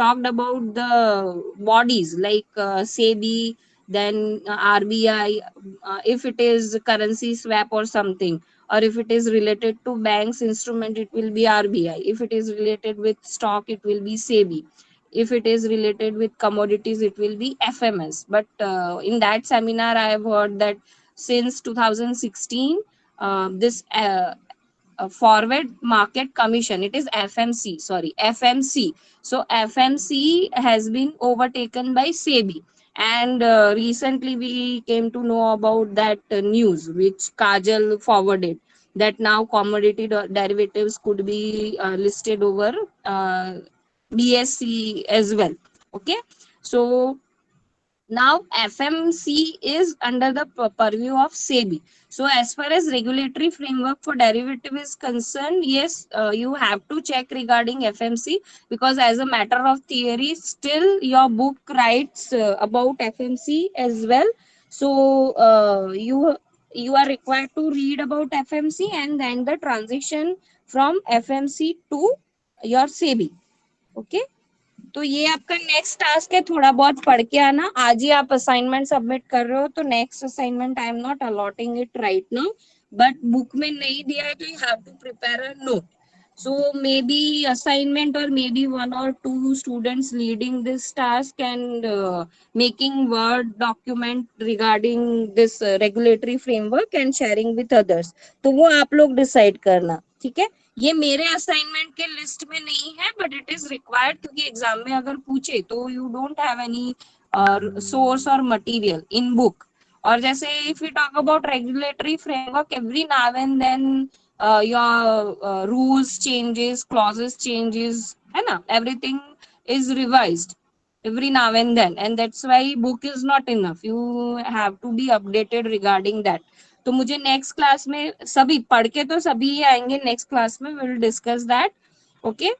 talked about the bodies like SEBI, then RBI, if it is currency swap or something, or if it is related to banks instrument, it will be RBI. If it is related with stock, it will be SEBI. If it is related with commodities, it will be FMS. But in that seminar, I have heard that since 2016, this forward market commission, it is FMC, sorry, FMC. So FMC has been overtaken by SEBI. And recently we came to know about that news which Kajal forwarded, that now commodity derivatives could be listed over BSE as well. Okay, so now FMC is under the purview of SEBI. So as far as regulatory framework for derivative is concerned, yes, you have to check regarding FMC, because as a matter of theory, still your book writes about FMC as well. So you are required to read about FMC and then the transition from FMC to your SEBI. Okay. तो ये आपका next task है, थोड़ा बहुत पढ़ के आना। आज ही आप असाइनमेंट सबमिट कर रहे हो तो next assignment I am not allotting it right now, but book में नहीं दिया है तो you have to prepare a note. So maybe assignment or maybe one or two students leading this task and making Word document regarding this regulatory framework and sharing with others. तो वो आप लोग decide करना, ठीक है. ये मेरे assignment के लिस्ट में नहीं है, बट इट इज रिक्वायर्ड, क्योंकि एग्जाम में अगर पूछे तो you don't have any source और मटेरियल इन बुक. और जैसे if you talk about regulatory framework, every now and then your rules changes, clauses changes, है ना, everything is revised every now and then, and that's why book is not enough. You have to be updated regarding that. तो मुझे next class में सभी पढ़ के तो सभी आएंगे, नेक्स्ट क्लास में will discuss that. Okay,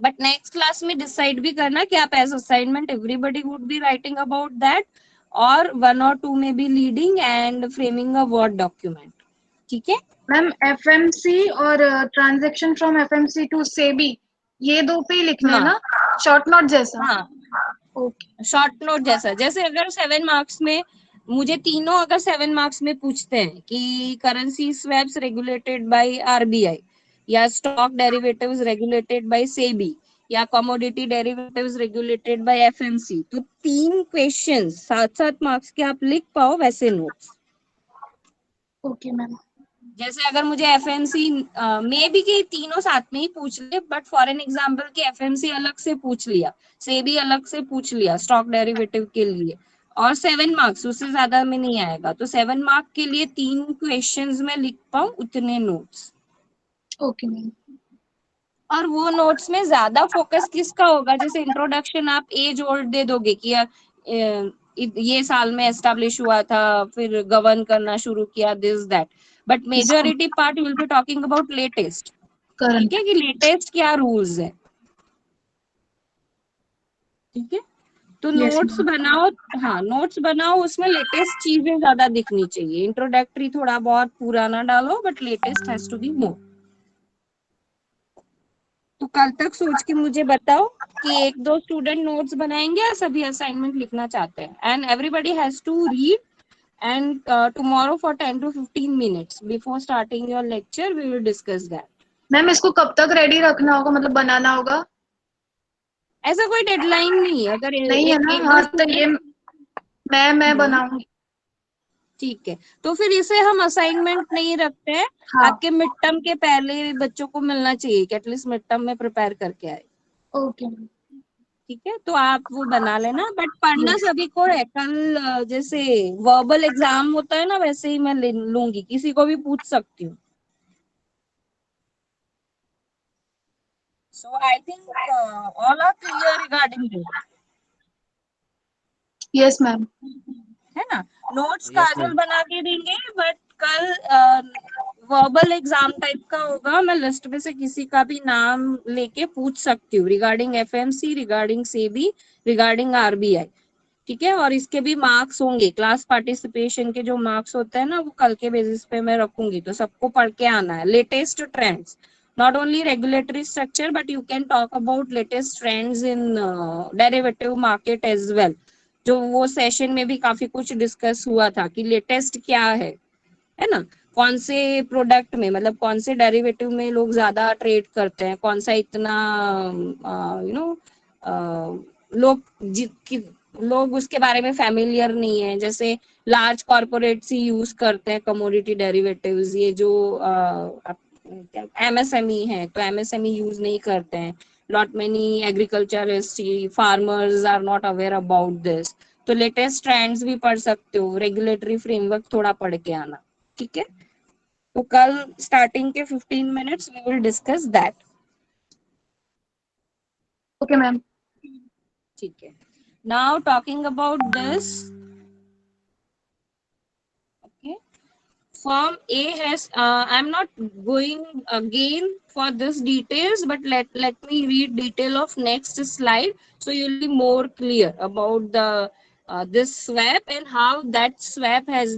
but next class में डिसाइड भी करना कि आप as assignment everybody would be writing about that, और वन और टू में be leading and framing a word document. ठीक है मैम, एफएमसी और transaction from FMC to SEBI, ये दो पे ही लिखना है ना, शॉर्ट नोट जैसा? हाँ, ओके, शॉर्ट नोट जैसा. जैसे अगर 7 मार्क्स में मुझे तीनों अगर 7 मार्क्स में पूछते हैं कि currency swaps regulated by RBI, या stock derivatives regulated by SEBI, या commodity derivatives regulated by FMC, तो 3 क्वेश्चंस 7-7 मार्क्स के आप लिख पाओ वैसे नोट्स. Okay ma'am. जैसे अगर मुझे एफएमसी में भी कि तीनों साथ में ही पूछ ले, बट फॉर एन एग्जांपल कि एफएमसी अलग से पूछ लिया, सेबी अलग से पूछ लिया स्टॉक डेरिवेटिव के लिए, और 7 मार्क्स, उससे ज्यादा में नहीं आएगा, तो 7 मार्क के लिए 3 क्वेश्चंस में लिख पाऊं उतने नोट्स. Okay ma'am. और वो नोट्स में ज्यादा फोकस किसका होगा, जैसे इंट्रोडक्शन आप एज ओल्ड दे दोगे कि ये साल में एस्टेब्लिश हुआ था, फिर गवर्न करना शुरू किया, this that, but majority part will be talking about latest. ठीक है, कि लेटेस्ट क्या रूल्स है. ठीक है, तो नोट्स बनाओ. हाँ, नोट्स बनाओ, उसमें लेटेस्ट चीजें ज्यादा दिखनी चाहिए. इंट्रोडक्टरी थोड़ा बहुत पुराना डालो, but latest has to be more. तो कल तक सोच के मुझे बताओ कि 1-2 स्टूडेंट नोट्स बनाएंगे या सभी असाइनमेंट लिखना चाहते हैं. And everybody has to read, and tomorrow for 10 to 15 minutes before starting your lecture we will discuss that. Ma'am, इसको कब तक रेडी रखना होगा, मतलब बनाना होगा? ऐसा कोई डेडलाइन नहीं है, अगर नहीं है ना? हाँ, तो ये मैं बनाऊंगी. ठीक है, तो फिर इसे हम असाइनमेंट नहीं रखते हैं. हाँ. आपके मिड टर्म के पहले बच्चों को मिलना चाहिए कि एटलीस्ट मिड टर्म में प्रिपेयर करके आए. ओके. ठीक है, तो आप वो बना लेना, बट पढ़ना सभी को है. कल जैसे वर्बल एग्जाम होता है ना, वैसे ही मैं लूंगी, किसी को भी पूछ सकती हूँ. So I think all are clear regarding this. Yes ma'am. है ना, नोट्स काजल बना के देंगे, बट कल वर्बल एग्जाम टाइप का होगा. मैं लिस्ट में से किसी का भी नाम लेके पूछ सकती हूँ regarding FMC, regarding SEBI, regarding RBI. ठीक है, और इसके भी मार्क्स होंगे, क्लास पार्टिसिपेशन के जो मार्क्स होते हैं ना, वो कल के बेसिस पे मैं रखूंगी. तो सबको पढ़ के आना है latest trends. not only regulatory structure, but you can talk about latest trends in derivative market as well. जो वो सेशन में भी काफी कुछ डिस्कस हुआ था कि लेटेस्ट क्या है ना, कौन से प्रोडक्ट में, मतलब कौन से डेरिवेटिव में लोग ज्यादा ट्रेड करते हैं, कौन सा इतना लोग लोग उसके बारे में फैमिलियर नहीं है। जैसे लार्ज कॉर्पोरेट्स ही यूज करते हैं कमोडिटी डेरिवेटिव्स, ये जो एमएसएमई है तो एमएसएमई यूज नहीं करते हैं। Lot many agriculturist farmers are not aware about this. तो लेटेस्ट ट्रेंड्स भी पढ़ सकते हो, रेगुलेटरी फ्रेमवर्क थोड़ा पढ़ के आना, ठीक है। तो कल स्टार्टिंग के 15 minutes we will discuss that. Okay ma'am. ठीक है, now talking about this, okay, form A has I'm not going again for this details, but let me read detail of next slide, so you'll be more clear about the this swap and how that swap has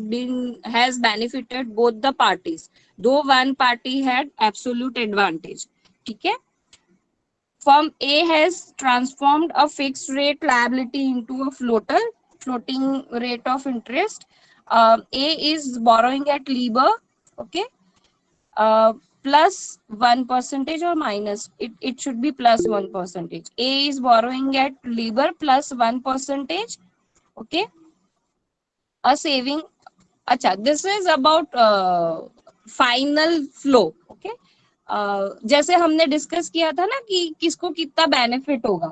benefited both the parties, though one party had absolute advantage, ठीक है। Firm A has transformed a fixed rate liability into a floating rate of interest. A is borrowing at LIBOR, okay, uh, plus 1% or minus. It should be plus 1%. A is borrowing at LIBOR plus 1%, okay. A saving. Acha, this is about final flow, okay. जैसे हमने discuss किया था ना कि किसको कितना benefit होगा,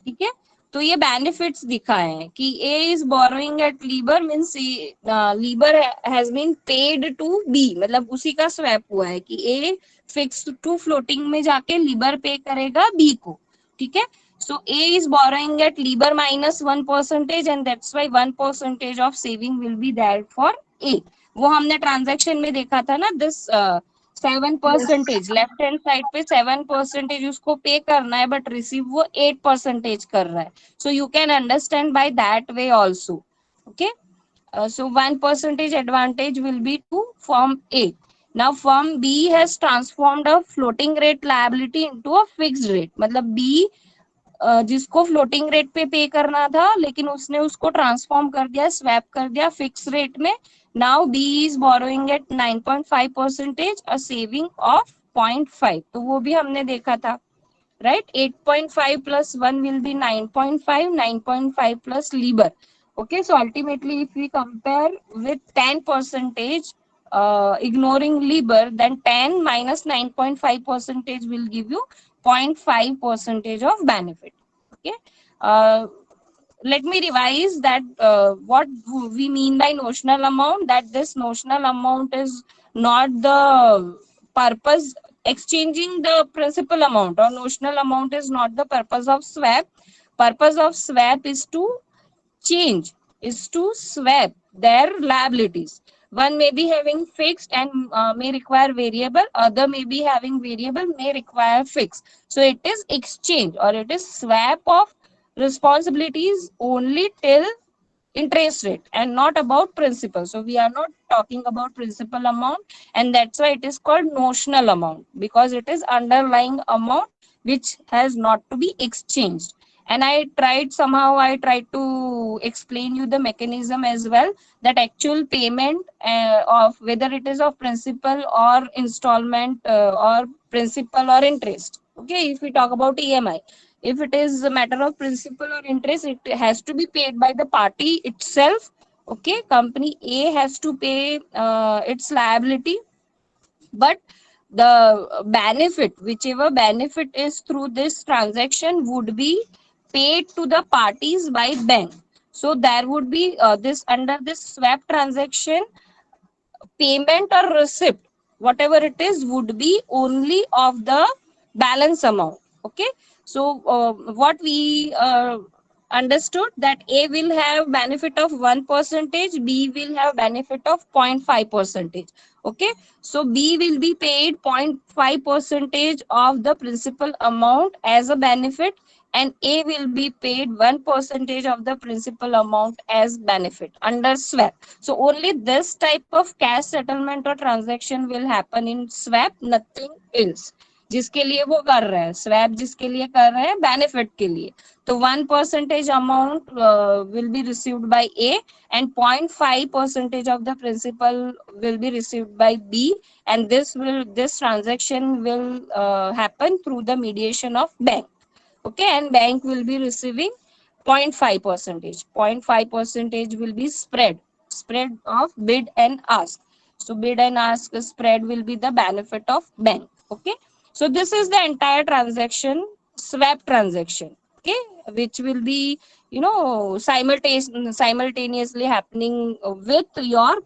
ठीक है। तो ये बेनिफिट्स दिखाए हैं कि A is borrowing at LIBOR, means LIBOR has been paid to be, मतलब उसी का स्वैप हुआ है कि ए फिक्स टू फ्लोटिंग में जाके लीबर पे करेगा बी को, ठीक है। So A is borrowing at LIBOR minus 1% and that's why 1% of saving will be there for A. वो हमने ट्रांजैक्शन में देखा था ना, दिस 7%, लेफ्ट हैंड साइड पे 7% उसको पे करना है, बट रिसीव वो 8% कर रहा है। So you can understand by that way also, okay. So 1% advantage will be to firm A. Now firm B has transformed a floating rate liability into a fixed rate, मतलब B जिसको floating rate पे करना था लेकिन उसने उसको transform कर दिया, स्वैप कर दिया फिक्स रेट में। Now B is borrowing at 9.5%, a saving of 0.5, तो वो भी हमने देखा था, right? 8.5 plus 1 will be 9.5, 9.5 plus LIBOR. Okay, so ultimately if we compare with 10%, ignoring LIBOR, then 10 minus 9.5% will give you 0.5% of benefit. Okay, let me revise that what we mean by notional amount, that this notional amount is not the purpose, exchanging the principal amount or notional amount is not the purpose of swap. Purpose of swap is to change, is to swap their liabilities. One may be having fixed and may require variable, other may be having variable, may require fixed. So it is exchange or it is swap of responsibilities only till interest rate and not about principal. So we are not talking about principal amount, and that's why it is called notional amount, because it is underlying amount which has not to be exchanged. And I tried to explain you the mechanism as well, that actual payment of whether it is of principal or installment or principal or interest. Okay, if we talk about EMI, if it is a matter of principal or interest, it has to be paid by the party itself. Okay, company A has to pay its liability, but the benefit, whichever benefit is through this transaction, would be paid to the parties by bank. So there would be this under this swap transaction, payment or receipt, whatever it is, would be only of the balance amount. Okay, so what we understood, that A will have benefit of 1%, B will have benefit of 0.5%. Okay, so B will be paid 0.5% of the principal amount as a benefit, and A will be paid 1% of the principal amount as benefit under swap. So only this type of cash settlement or transaction will happen in swap, nothing else. जिसके लिए वो कर रहे हैं, swap जिसके लिए कर रहे हैं बेनिफिट के लिए, तो 1% amount will be received by A and 0.5% of the principal will be received by B, and this transaction will happen through the mediation of bank. Okay, and bank will be receiving 0.5 percentage. 0.5 percentage will be spread of bid and ask. So bid and ask spread will be the benefit of bank. Okay, so this is the entire transaction, swap transaction. Okay, which will be, you know, simultaneously happening with your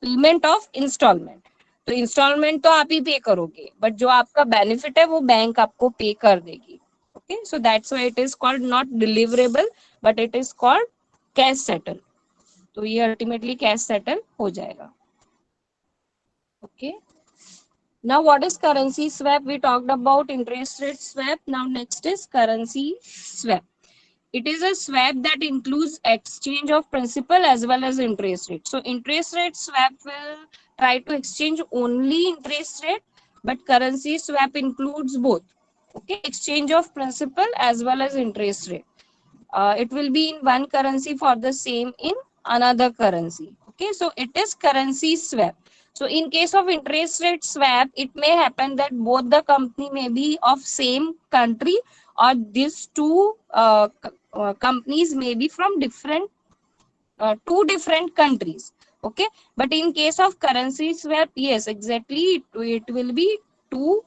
payment of installment. तो instalment तो आप ही पे करोगे, but जो आपका benefit है वो bank आपको पे कर देगी. Okay, so that's why it is called not deliverable, but it is called cash settle. तो ये अल्टीमेटली कैश सेटल हो जाएगा. Okay, now what is currency swap? We talked about interest rate swap. Now next is currency swap. It is a swap that includes exchange of principal as well as interest rate. So interest rate swap will try to exchange only interest rate, but currency swap includes both. Okay, exchange of principal as well as interest rate. It will be in one currency for the same in another currency. Okay, so it is currency swap. So in case of interest rate swap, it may happen that both the company may be of same country, or these two companies may be from different two different countries. Okay, but in case of currency swap, yes, exactly, it will be two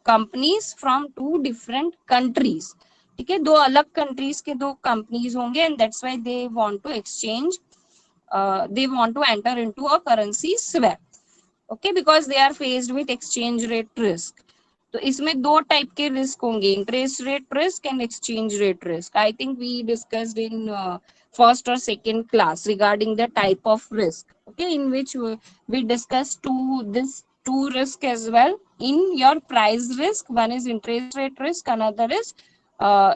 companies from two different countries. ठीक है, दो अलग countries के दो companies होंगे, and that's why they want to exchange, they want to enter into a currency swap. Okay, because they are faced with exchange rate risk. तो इसमें दो टाइप के रिस्क होंगे, interest rate risk and exchange rate risk. I think we discussed in first और second class regarding the type of risk. Okay, in which we discussed two risk as well in your price risk. One is interest rate risk, another is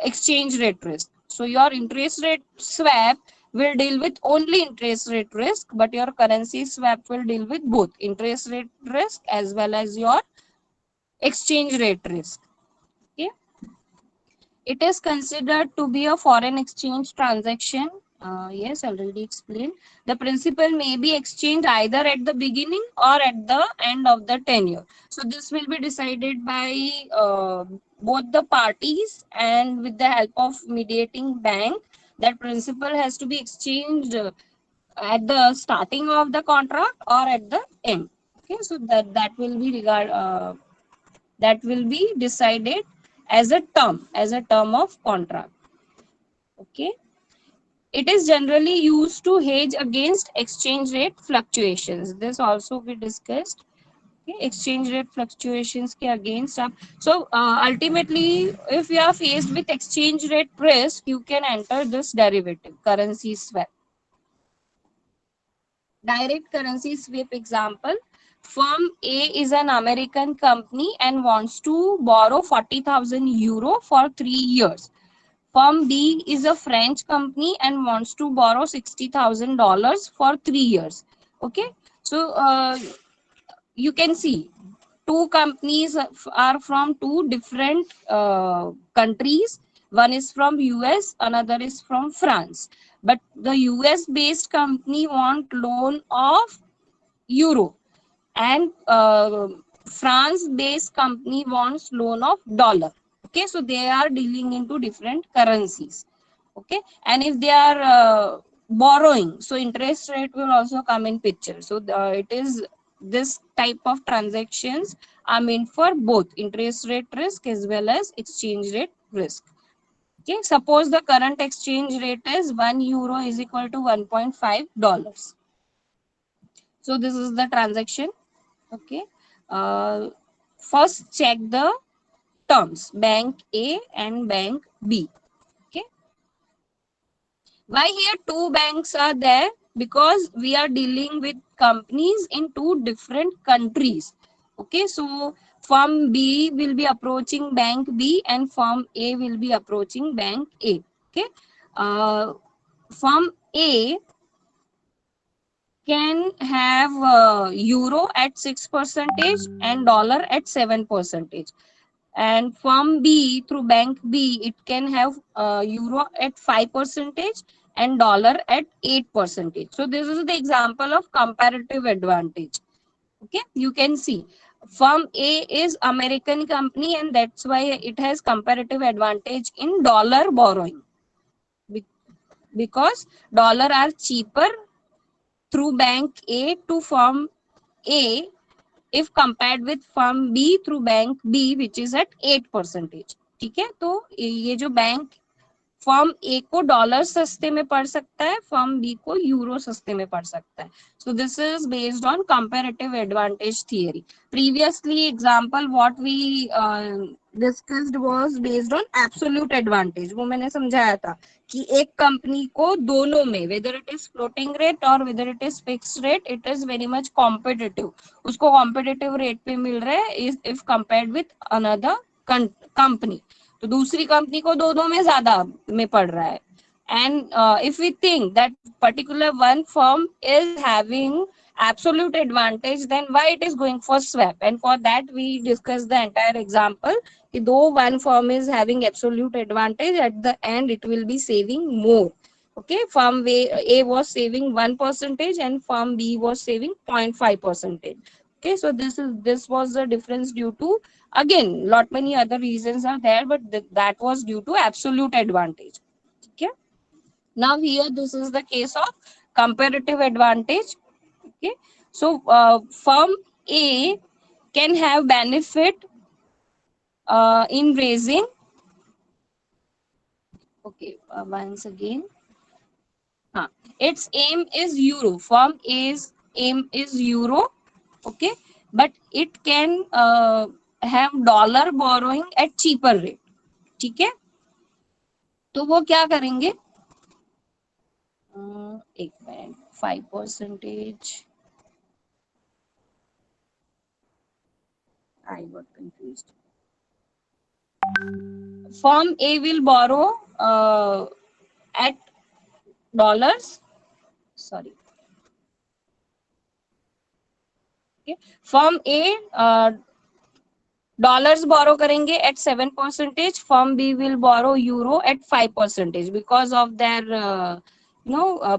exchange rate risk. So your interest rate swap will deal with only interest rate risk, but your currency swap will deal with both interest rate risk as well as your exchange rate risk. Okay, it is considered to be a foreign exchange transaction. Yes, already explained. The principal may be exchanged either at the beginning or at the end of the tenure. So this will be decided by both the parties, and with the help of mediating bank, that principal has to be exchanged at the starting of the contract or at the end. Okay, so that will be that will be decided as a term of contract. Okay, it is generally used to hedge against exchange rate fluctuations. This also we discussed. Okay, exchange rate fluctuations ke against up. So ultimately, if you are faced with exchange rate risk, you can enter this derivative, currency swap. Direct currency swap example: firm A is an American company and wants to borrow 40,000 euro for 3 years. Firm B is a French company and wants to borrow $60,000 for 3 years. Okay, so you can see two companies are from two different countries. One is from US, another is from France. But the US based company want loan of euro, and France based company wants loan of dollar. Okay, so they are dealing into different currencies. Okay, and if they are borrowing, so interest rate will also come in picture. So it is this type of transactions are meant for both interest rate risk as well as exchange rate risk. Okay, suppose the current exchange rate is 1 euro is equal to $1.5. So this is the transaction. Okay, first check the terms, bank A and bank B. Okay, why here two banks are there? Because we are dealing with companies in two different countries. Okay, so firm B will be approaching bank B and firm A will be approaching bank A. Okay, firm A can have euro at 6% and dollar at 7%. And firm B through bank B, it can have euro at 5% and dollar at 8%. So this is the example of comparative advantage. Okay, you can see firm A is American company and that's why it has comparative advantage in dollar borrowing, because dollar are cheaper through bank A to firm A if compared with firm B through bank B which is at 8%. ठीक है, तो ये जो bank firm A को dollar सस्ते में पड़ सकता है, फर्म बी को यूरो सस्ते में पड़ सकता है. So this is based on comparative advantage theory. Previously example what we discussed was based on absolute advantage. वो मैंने समझाया था कि एक कंपनी को दोनों में, whether it is floating rate और whether it is fixed rate, it is very much competitive. उसको कॉम्पिटिटिव रेट पे मिल रहा है if compared with another company. तो दूसरी कंपनी को दोनों में ज्यादा में पड़ रहा है. And if we think that particular one firm is having absolute advantage, then why it is going for swap? And for that we discuss the entire example. Though one firm is having absolute advantage, at the end it will be saving more. Okay, firm A was saving 1% and firm B was saving 0.5%. Okay, so this was the difference due to, again, lot many other reasons are there, but that was due to absolute advantage. Okay, now here this is the case of comparative advantage. Okay, so firm A can have benefit in raising. Okay, once again, its aim is euro. Firm A's aim is euro. Okay, but it can have dollar borrowing at cheaper rate. ठीक है, तो वो क्या करेंगे, एक minute, 5%. I got confused. Firm A will borrow at dollars. Sorry. Okay. Firm A dollars borrow करेंगे at 7%. Firm B will borrow euro at 5% because of their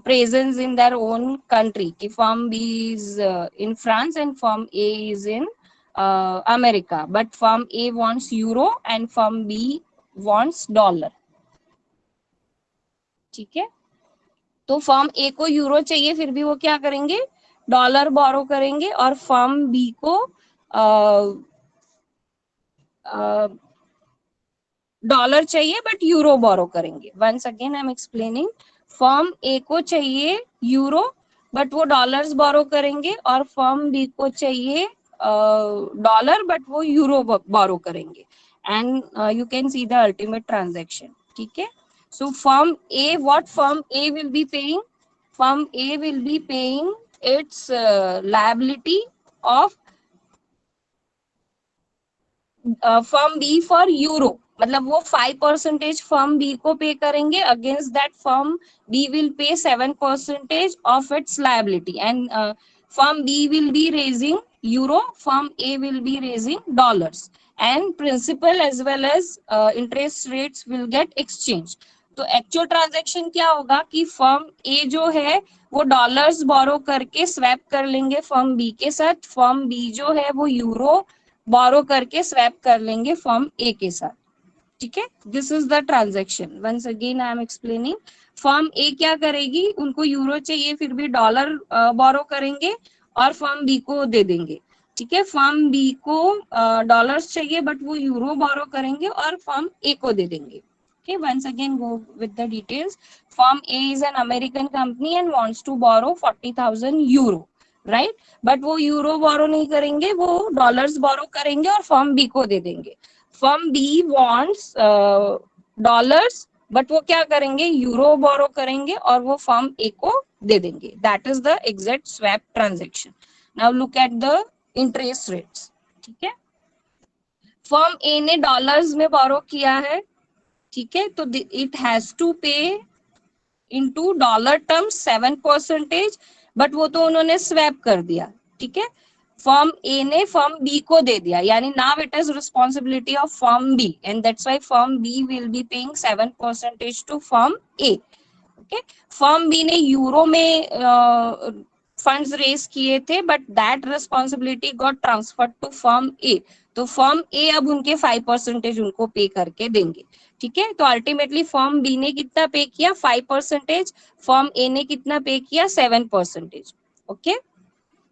presence in their own country. कि firm B is in France and firm A is in America, but firm A wants euro and firm B wants dollar. ठीक है, तो firm A को euro चाहिए, फिर भी वो क्या करेंगे, डॉलर बोरो करेंगे, और फर्म बी को डॉलर चाहिए बट यूरो बोरो करेंगे. Once again I am explaining, firm A को चाहिए यूरो बट वो डॉलर्स बोरो करेंगे, और फर्म बी को चाहिए डॉलर बट वो यूरो बोरो करेंगे. And you can see the ultimate transaction. ठीक है, so firm A, what firm A will be paying? Firm A will be paying its liability of firm B for euro. मतलब वो 5% firm B को पे करेंगे, against that firm B will pay 7% of its liability, and firm B will be raising euro, firm A will be raising dollars, and principal as well as interest rates will get exchanged. तो actual transaction क्या होगा कि firm ए जो है वो dollars बोरो करके swap कर लेंगे फर्म बी के साथ, फर्म बी जो है वो यूरो बोरो करके स्वैप कर लेंगे फर्म ए के साथ. ठीक है, this is the transaction. Once again I am explaining, firm A क्या करेगी, उनको यूरो चाहिए फिर भी डॉलर बोरो करेंगे और फर्म बी को दे देंगे. ठीक है, फर्म बी को डॉलर्स चाहिए बट वो यूरो बोरो करेंगे और फर्म ए को दे देंगे. Okay, once again go with the details. Firm A is an American company and wants to borrow 40,000 euro, right? But वो यूरो बोरो नहीं करेंगे, वो डॉलर्स बोरो करेंगे और फर्म बी को दे देंगे. Firm B wants dollars but वो क्या करेंगे, यूरो बोरो करेंगे और वो फर्म ए को दे देंगे. That is the exact swap transaction. Now look at the interest rates. ठीक है, फर्म ए ने डॉलर्स में बोरो किया है. ठीक है, तो इट हैज टू पे इनटू डॉलर टर्म्स 7%, बट वो तो उन्होंने स्वैप कर दिया, ठीक है, फर्म ए ने फर्म बी को दे दिया, यानी now it is responsibility of firm B and that's why firm B will be paying 7% to firm A. Okay, firm B ने यूरो में फंड्स रेज किए थे but that responsibility got transferred to firm A, तो firm ए अब उनके 5% उनको पे करके देंगे, ठीक है। तो अल्टीमेटली फर्म बी ने कितना पे किया 5%, फर्म ए ने कितना पे किया 7%। ओके,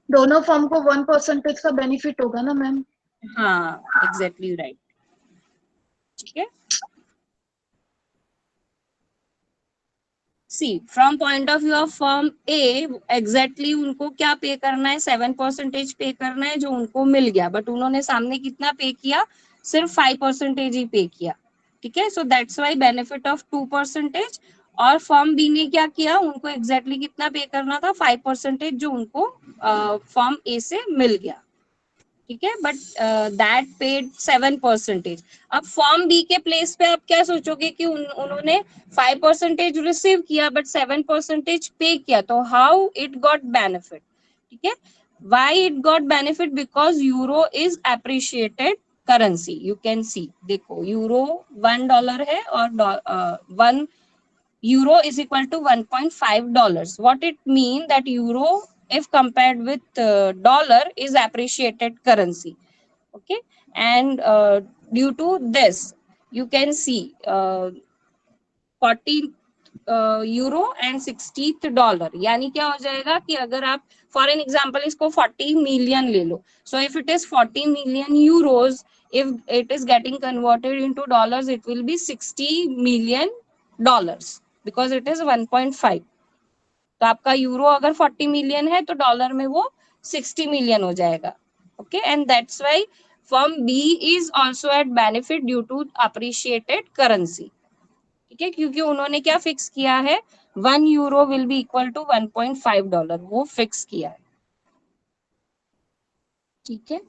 दोनों फर्म को 1% का बेनिफिट होगा ना मैम? हाँ एग्जैक्टली राइट, ठीक है। See from point of view of firm A, exactly उनको क्या पे करना है, 7% पे करना है जो उनको मिल गया, बट उन्होंने सामने कितना पे किया, सिर्फ 5% ही पे किया, ठीक है। So that's why benefit of 2%। और फर्म बी ने क्या किया, उनको एग्जैक्टली कितना पे करना था, 5% जो उनको फर्म ए से मिल गया, ठीक है, बट दैट पेड 7%। अब फॉर्म बी के प्लेस पे आप क्या सोचोगे कि उन्होंने 5% रिसीव किया बट 7% पे किया, तो हाउ इट गॉट बेनिफिट, ठीक है। Why it got benefit, because euro is appreciated currency, you can सी, देखो यूरो $1 है और 1 euro is equal to $1.5. What it mean that euro, if compared with dollar, is appreciated currency. Okay, and due to this, you can see 40 euro and 60th dollar, यानी क्या हो जाएगा कि अगर आप फॉर एन एग्जाम्पल इसको 40 million ले लो, so if it is 40 million euros, if it is getting converted into dollars, it will be 60 million dollars because it is 1.5। तो आपका यूरो अगर 40 मिलियन है तो डॉलर में वो 60 मिलियन हो जाएगा। Okay, and that's why firm B is also at benefit due to appreciated currency, ठीक है, क्योंकि उन्होंने क्या फिक्स किया है, 1 euro will be equal to $1.5, वो फिक्स किया है, ठीक है।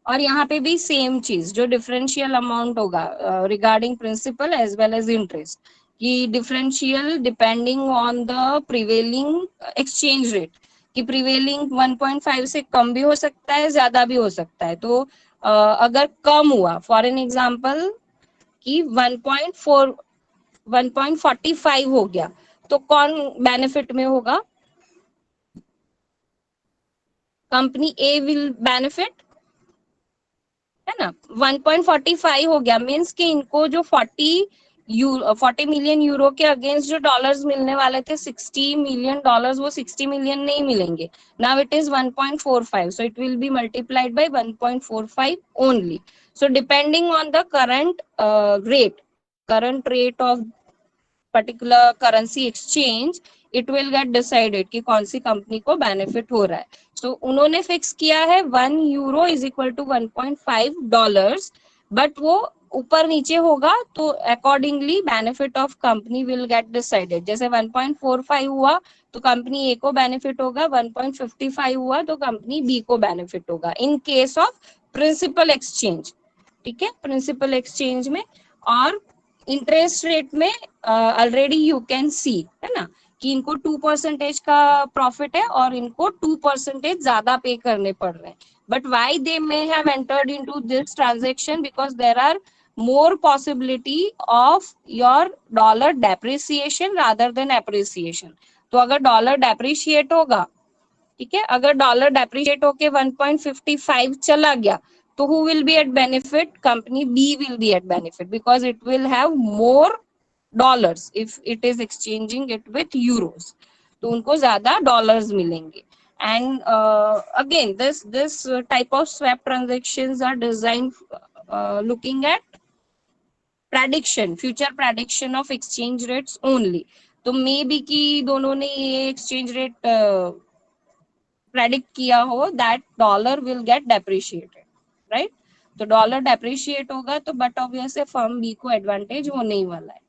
और यहाँ पे भी सेम चीज, जो डिफरेंशियल अमाउंट होगा regarding principal as well as interest, कि differential depending on the prevailing exchange rate, कि प्रिवेलिंग 1.5 से कम भी हो सकता है, ज्यादा भी हो सकता है। तो अगर कम हुआ, फॉर एन एग्जाम्पल कि 1.45 हो गया, तो कौन बेनिफिट में होगा, कंपनी ए विल बेनिफिट, है ना। 1.45 हो गया मीन्स कि इनको जो 40 मिलियन यूरो के अगेंस्ट जो डॉलर्स मिलने वाले थे 60 मिलियन डॉलर्स, वो 60 मिलियन नहीं मिलेंगे, now it is 1.45, so it will be multiplied by 1.45 only. So depending on the current rate of particular currency exchange, it will get decided कि कौन सी कंपनी को बेनिफिट हो रहा है। सो उन्होंने फिक्स किया है 1 euro is equal to $1.5, but वो ऊपर नीचे होगा तो accordingly benefit of company will get decided. जैसे 1.45 हुआ तो कंपनी ए को बेनिफिट होगा, 1.55 हुआ तो कंपनी बी को बेनिफिट होगा, in case of principal exchange, ठीक है, प्रिंसिपल एक्सचेंज में। और इंटरेस्ट रेट में ऑलरेडी यू कैन सी, है ना, कि इनको 2% का प्रॉफिट है और इनको 2% ज्यादा पे करने पड़ रहे हैं। But why they may have entered into this transaction, because there are more possibility of your dollar depreciation rather than appreciation। तो अगर डॉलर डेप्रिशिएट होगा, ठीक है, अगर डॉलर डेप्रिशिएट होके 1.55 चला गया, तो who will be at benefit, company B will be at benefit because it will have more dollars if it is exchanging it with euros, तो उनको ज्यादा डॉलर्स मिलेंगे। And again this type of swap transactions are designed looking at prediction, future prediction of exchange rates only। तो may be कि दोनों ने ये exchange rate predict किया हो that dollar will get depreciated, right. तो डॉलर डेप्रिशिएट होगा तो बट ऑब्वियसली फर्म बी को एडवांटेज होने ही वाला है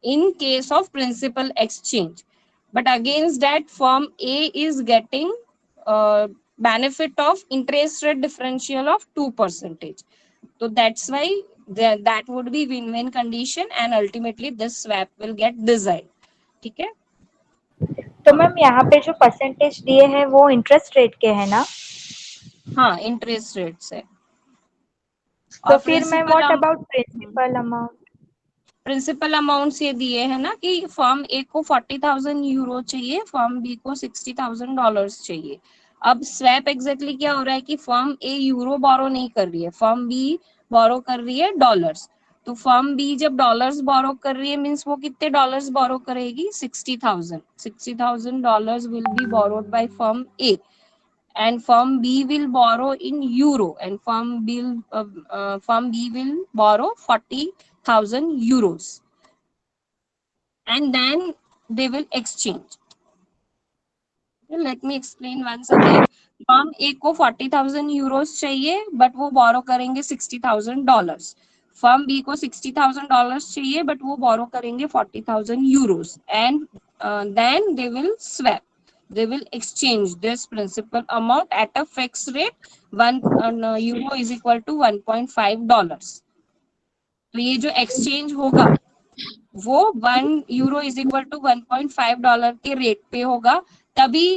in case of principal exchange, but against that firm A is getting benefit of interest rate differential of 2%, so that's why that would be win-win condition and ultimately this swap will get designed, ठीक है। तो ma'am यहाँ पे जो percentage दिए हैं वो interest rate के है ना? हाँ, इंटरेस्ट रेट से। तो और फिर ma'am what about principal amount? Principal amounts ये दिए हैं ना कि फर्म ए को 40,000 यूरो चाहिए, फर्म बी को $60,000 चाहिए। अब स्वैप एग्जैक्टली क्या हो रहा है कि फर्म ए यूरो बोरो नहीं कर रही है, फर्म बी बोरो कर रही है डॉलर्स। तो फर्म बी जब डॉलर्स बोरो कर रही है मीन्स वो कितने डॉलर्स बोरो करेगी? 60,000 will be borrowed by firm A, and firm B will borrow in euro, and firm B will borrow 40,000 euros, and then they will exchange. Let me explain once again. Firm A को 40,000 Euros चाहिए but वो borrow करेंगे $60,000। Firm B को $60,000 चाहिए but वो borrow करेंगे 40,000 euros, and then they will swap, they will exchange this principal amount at a fixed rate, 1 euro is equal to $1.5। तो ये जो exchange होगा वो 1 euro is equal to $1.5 के रेट पे होगा, तभी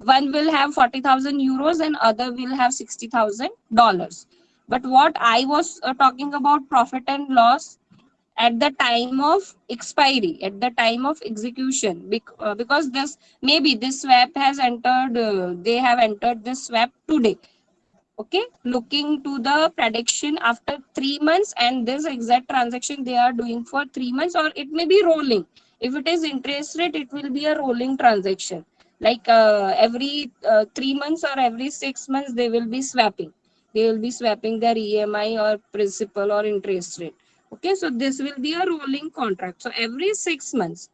one will have 40,000 euros and other will have $60,000। But what I was talking about profit and loss at the time of expiry, at the time of execution, because this maybe this swap has entered, they have entered this swap today, okay, looking to the prediction after 3 months, and this exact transaction they are doing for 3 months, or it may be rolling. If it is interest rate, it will be a rolling transaction, like every 3 months or every 6 months they will be swapping, they will be swapping their EMI or principal or interest rate. Okay, so this will be a rolling contract, so every 6 months,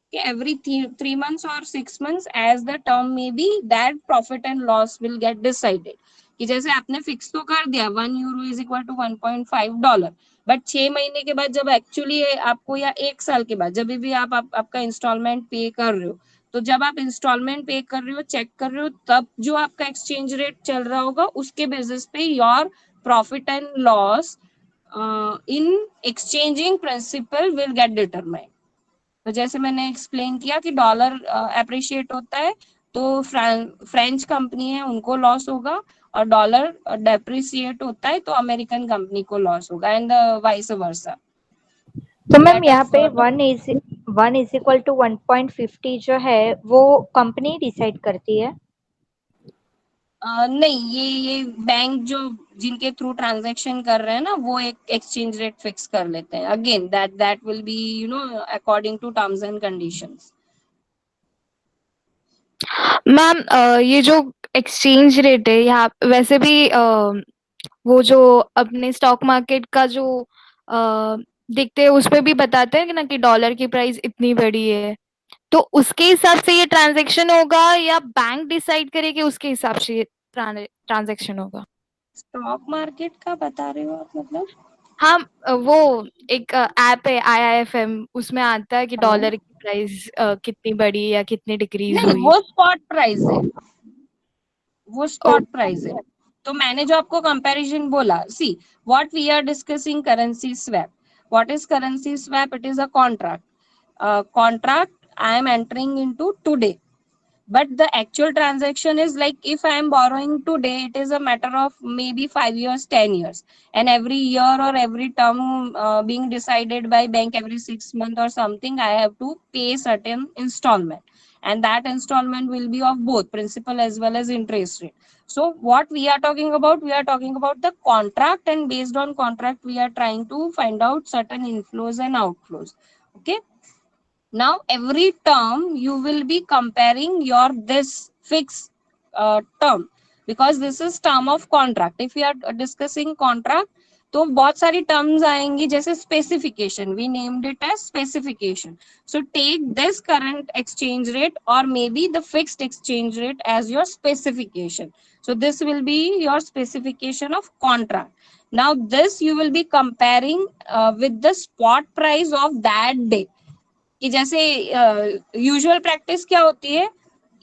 okay, every 3 months or 6 months, as the term may be, that profit and loss will get decided। कि जैसे आपने fix तो कर दिया 1 euro is equal to $1.5, but 6 महीने के बाद जब एक्चुअली आपको, या 1 साल के बाद जब भी आपका इंस्टॉलमेंट पे कर रहे हो, तो जब आप इंस्टॉलमेंट पे कर रहे हो, चेक कर रहे हो, तब जो आपका एक्सचेंज रेट चल रहा होगा उसके बेसिस पे your profit and loss in exchanging principal will get determined. तो जैसे मैंने एक्सप्लेन किया कि डॉलर अप्रिशिएट होता है तो फ्रेंच कंपनी है उनको लॉस होगा, और डॉलर डेप्रिसिएट होता है तो अमेरिकन कंपनी को लॉस होगा, एंड वाइस वर्सा। तो मैम यहाँ पे 1 is equal to 1.50 जो है वो कंपनी डिसाइड करती है? नहीं, ये बैंक जो जिनके थ्रू ट्रांजैक्शन कर रहे हैं ना, वो एक एक्सचेंज रेट फिक्स कर लेते हैं। Again that will be according to terms and conditions. Ma'am ये जो एक्सचेंज रेट है यहाँ वैसे भी वो जो अपने स्टॉक मार्केट का जो देखते हैं उस पे भी बताते हैं ना कि डॉलर की प्राइस इतनी बड़ी है, तो उसके हिसाब से ये ट्रांजैक्शन होगा या बैंक डिसाइड करेगी उसके हिसाब से ये ट्रांजैक्शन होगा? स्टॉक मार्केट का बता रहे हो आप मतलब? हाँ, वो एक ऐप है IIFM, उसमें आता है कि डॉलर की प्राइस कितनी बढ़ी या कितनी डिक्रीज नहीं, हुई। वो स्पॉट प्राइस है, वो स्पॉट प्राइस है। तो मैंने जो आपको कंपैरिजन बोला, see what we are discussing currency swap. What is currency swap? It is a contract, contract I am entering into today, but the actual transaction is like if I am borrowing today, it is a matter of maybe 5 years, 10 years, and every year or every term being decided by bank every 6 months or something, I have to pay certain installment, and that installment will be of both principal as well as interest rate. So what we are talking about, we are talking about the contract, and based on contract we are trying to find out certain inflows and outflows. Okay, now every term you will be comparing your this fixed term, because this is term of contract. If we are discussing contract, तो बहुत सारी terms आएंगी, जैसे specification, we named it as specification. So take this current exchange rate और may be the fixed exchange rate as your specification, so this will be your specification of contract. Now this you will be comparing with the spot price of that day, कि जैसे usual practice क्या होती है,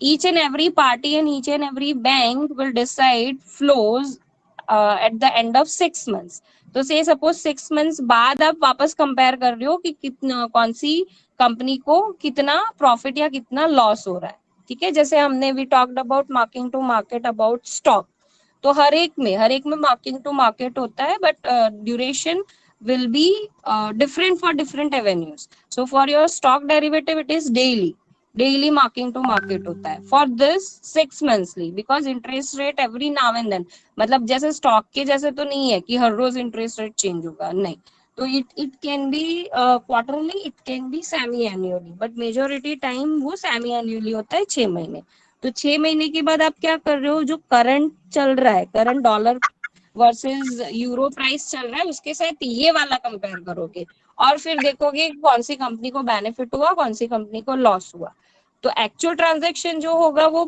each and every party and each and every bank will decide flows at the end of 6 months। तो से suppose 6 months बाद आप वापस कंपेयर कर रहे हो कि कितना, कौन सी कंपनी को कितना प्रॉफिट या कितना लॉस हो रहा है। ठीक है, जैसे हमने we talked about marking to market about stock, तो हर एक में मार्किंग टू मार्केट होता है, but duration will be different for different avenues. So for your stock derivative it is daily marking to market होता है. For this 6 monthly because interest rate every now and then, मतलब जैसे stock के जैसे तो नहीं है कि हर रोज इंटरेस्ट रेट चेंज होगा, नहीं. तो it can be quarterly, it can be semi annually, but majority time वो सेमी एनुअली होता है 6 महीने. तो 6 महीने के बाद आप क्या कर रहे हो, जो करंट चल रहा है, current dollar versus euro price चल रहा है, उसके साथ ये वाला कंपेयर करोगे और फिर देखोगे कौन सी कंपनी को बेनिफिट हुआ, कौन सी कंपनी को लॉस हुआ. तो एक्चुअल ट्रांजैक्शन जो होगा वो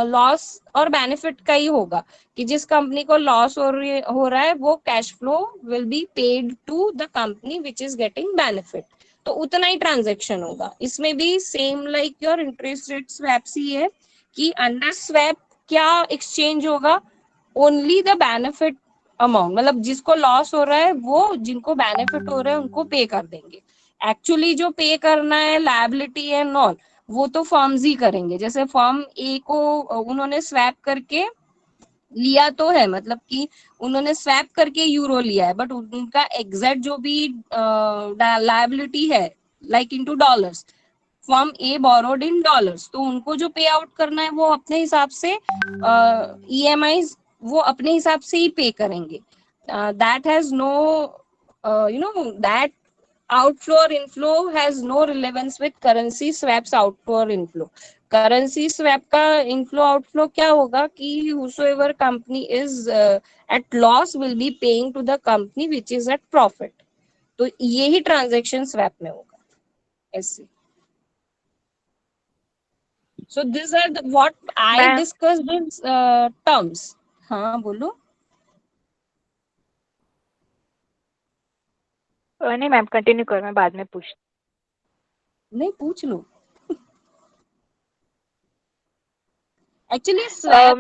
लॉस और बेनिफिट का ही होगा, कि जिस कंपनी को लॉस हो रहा है वो cash flow will be paid to the company which is getting benefit. तो उतना ही ट्रांजैक्शन होगा. इसमें भी same like your interest rate swap ही है कि अंडर स्वैप क्या एक्सचेंज होगा, ओनली द बेनिफिट अमाउंट, मतलब जिसको लॉस हो रहा है वो जिनको बेनिफिट हो रहा है उनको पे कर देंगे. एक्चुअली जो पे करना है लायबिलिटी एंड ऑल वो तो फर्म्स ही करेंगे. जैसे फर्म ए को उन्होंने स्वैप करके लिया तो है, मतलब कि उन्होंने स्वैप करके यूरो लिया है, बट उनका एग्जैक्ट जो भी लायबिलिटी है like into dollars, firm A borrowed in dollars, तो उनको जो पे आउट करना है वो अपने हिसाब से ईएमआई वो अपने हिसाब से ही पे करेंगे. That has know that outflow or inflow has no relevance with currency swaps outflow or inflow. Currency swap का inflow outflow क्या होगा कि whosoever company is at loss will be paying to the company which is at profit. तो ये ही transaction swap में होगा ऐसे. So these are the what I discussed in terms. हाँ बोलो. नहीं मैम कंटिन्यू करो, मैं बाद में पूछ. नहीं पूछ लो. एक्चुअली स्वैप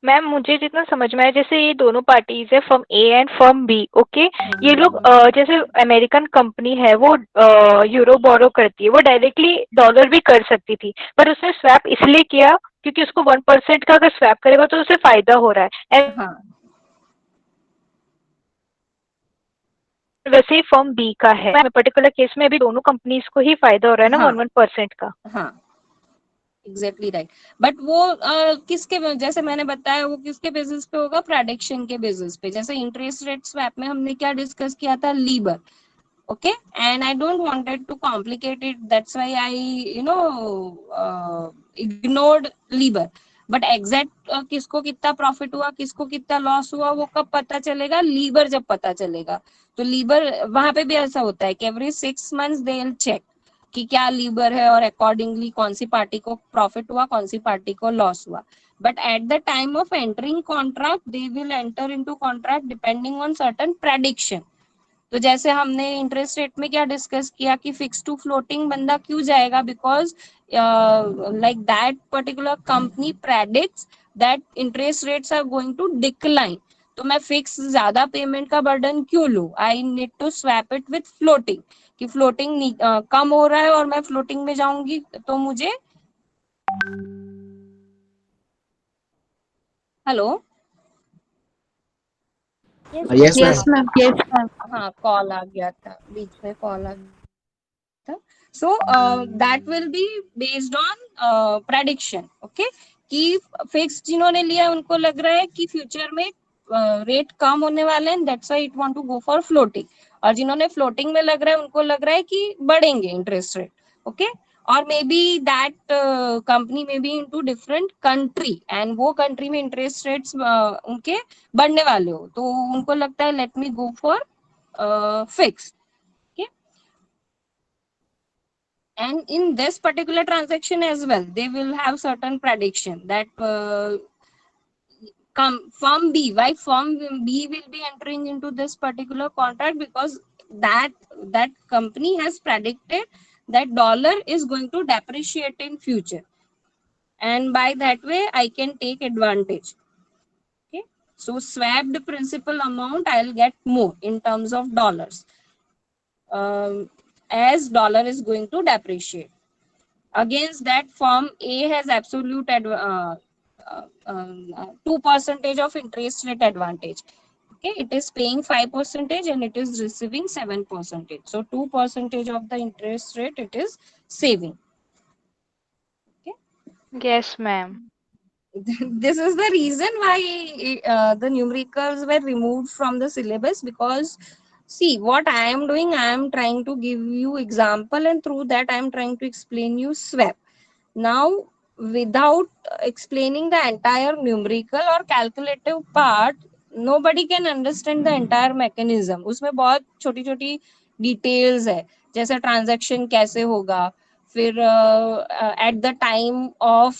मैम मुझे जितना समझ में आया, जैसे ये दोनों पार्टीज है firm A and firm B, okay. ये लोग जैसे अमेरिकन कंपनी है वो यूरो बोरो करती है, वो डायरेक्टली डॉलर भी कर सकती थी, पर उसने स्वैप इसलिए किया क्योंकि उसको 1% का अगर स्वैप करेगा तो उसे फायदा हो रहा है. हाँ वैसे ही फर्म बी का है, पर्टिकुलर केस में भी दोनों कंपनीज को ही फायदा हो रहा है ना, हाँ. 1% का. हाँ एग्जैक्टली राइट. बट वो किसके, जैसे मैंने बताया वो किसके बेसिस पे होगा, प्रेडिक्शन के बेसिस पे. जैसे इंटरेस्ट रेट स्वैप में हमने क्या डिस्कस किया था, लीबर. Okay, and I don't wanted to complicate it, that's why I ignored Liber. But exact किसको कितना प्रॉफिट हुआ, किसको कितना लॉस हुआ, वो कब पता चलेगा, लीबर जब पता चलेगा. तो लीबर वहां पे भी ऐसा होता है कि every 6 months they will check कि क्या लीबर है और अकॉर्डिंगली कौन सी पार्टी को प्रॉफिट हुआ, कौन सी पार्टी को लॉस हुआ. But at the time of entering contract they will enter into contract depending on certain prediction. तो जैसे हमने इंटरेस्ट रेट में क्या डिस्कस किया कि फिक्स टू फ्लोटिंग बंदा क्यों जाएगा, because like that particular company predicts that interest rates are going to decline. तो मैं फिक्स ज्यादा पेमेंट का बर्डन क्यों लूं, I need to swap it with floating, कि फ्लोटिंग कम हो रहा है और मैं फ्लोटिंग में जाऊंगी तो मुझे. Hello. Yes, ma'am. Yes, ma'am. हाँ कॉल आ गया था, बीच में कॉल आ गया था. So that will be based on prediction. Okay, कि फिक्स जिन्होंने लिया उनको लग रहा है कि फ्यूचर में रेट कम होने वाले हैं, that's why it want to go for floating. और जिन्होंने फ्लोटिंग में लग रहा है उनको लग रहा है कि बढ़ेंगे इंटरेस्ट रेट. ओके, और मे बी दैट कंपनी में be into different country and वो कंट्री में इंटरेस्ट रेट्स उनके बढ़ने वाले हो, तो उनको लगता है let me go for fix. And in this particular transaction as well, they will have certain prediction that firm B, why firm B will be entering into this particular contract, because that company has predicted that dollar is going to depreciate in future, and by that way I can take advantage. Okay, so swapped principal amount I'll get more in terms of dollars. as dollar is going to depreciate. Against that, firm A has absolute 2% of interest rate advantage. Okay, it is paying 5% and it is receiving 7%. So 2% of the interest rate it is saving. Okay. Yes, ma'am. This is the reason why the numericals were removed from the syllabus, because see what I am doing, I am trying to give you example, and through that I am trying to explain you swap. Now, without explaining the entire numerical or calculative part, nobody can understand the entire mechanism. उसमें बहुत छोटी छोटी details है, जैसे transaction कैसे होगा, फिर at the time of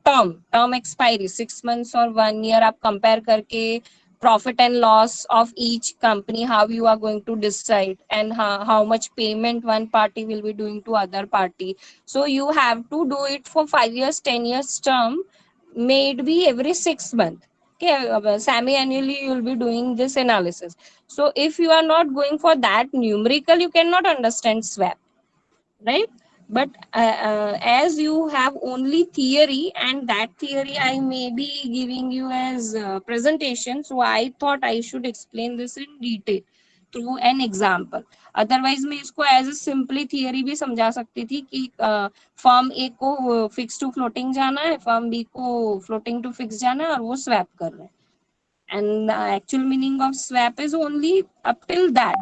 term expiry 6 months or 1 year आप compare करके profit and loss of each company, how you are going to decide, and how much payment one party will be doing to other party. So you have to do it for 5 years, 10 years term, maybe every 6 months. Okay, semi-annually you will be doing this analysis. So if you are not going for that numerical, you cannot understand swap, right? But as you have only theory, and that theory I may be giving you as presentation, so I thought I should explain this in detail through an example. Otherwise मैं इसको as a simply theory भी समझा सकती थी कि firm A को fix to floating जाना है, फर्म बी को फ्लोटिंग टू फिक्स जाना है, और वो स्वैप कर रहे हैं. And the actual meaning of swap is only up till that.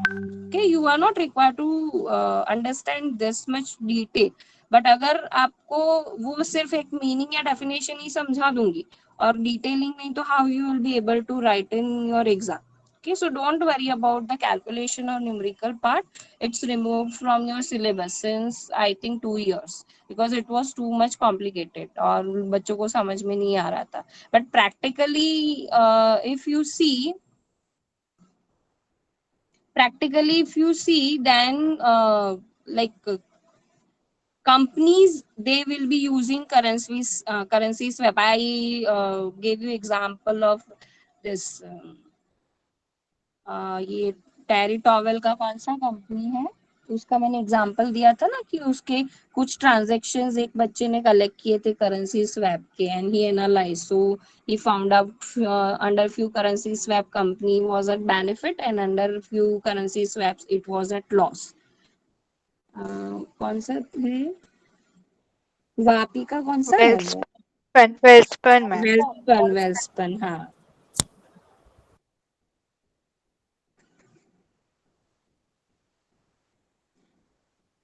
Okay, you are not required to understand this much detail. But अगर आपको वो सिर्फ एक मीनिंग या डेफिनेशन ही समझा दूंगी और डिटेलिंग नहीं, तो how you will be able to write in your exam. Okay, so don't worry about the calculation or numerical part. It's removed from your syllabus since I think 2 years, because it was too much complicated और बच्चों को समझ में नहीं आ रहा था. But practically, if you see, then like companies, they will be using currency swap. I gave you example of this. ये टेरी towel का कौन सा कंपनी है, उसका मैंने एग्जांपल दिया था ना कि उसके कुछ ट्रांजैक्शंस एक बच्चे ने कलेक्ट किए थे करेंसी स्वैप के, and he analyse, so he found out under few currency swap company was at benefit and under few currency swaps it was at loss. कौन सा है, वापी का कौन सा है वो, Wellspun, ma'am. वेल्सपन, हाँ.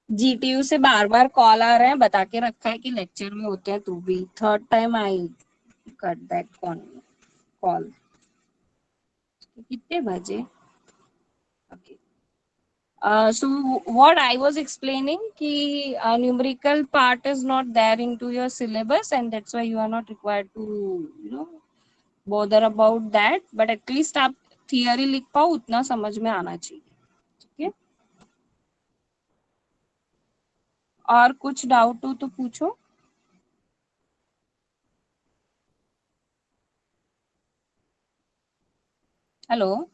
जीटीयू से बार बार कॉल आ रहे हैं, बता के रखा है कि लेक्चर में होते हैं, तू भी third time I cut that call. कितने बजे? Okay. So what I was explaining कि numerical part is not there into your syllabus, and that's why you are not required to bother about that. But at least आप theory लिख पाओ, उतना समझ में आना चाहिए. Okay? और कुछ डाउट हो तो पूछो. हेलो.